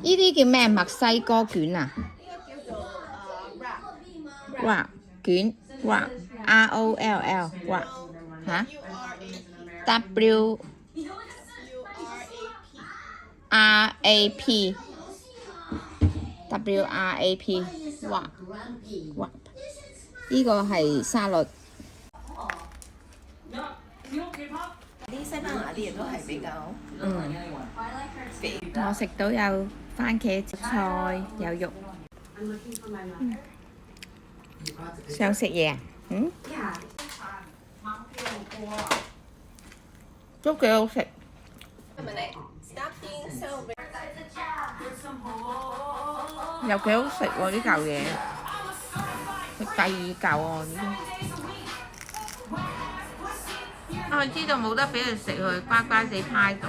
呢啲叫咩？墨西哥卷啊？wrap 卷 wrap ROLL wrap 嚇 WRAP WRAP wrap wrap 呢個係沙律。啲西班牙啲嘢都係比較我食到有番茄菜，有肉。想食嘢啊？都幾好食。又幾好食喎！呢嚿嘢，食第二嚿喎呢啲。我知道冇得俾佢食，佢乖乖地趴喺度。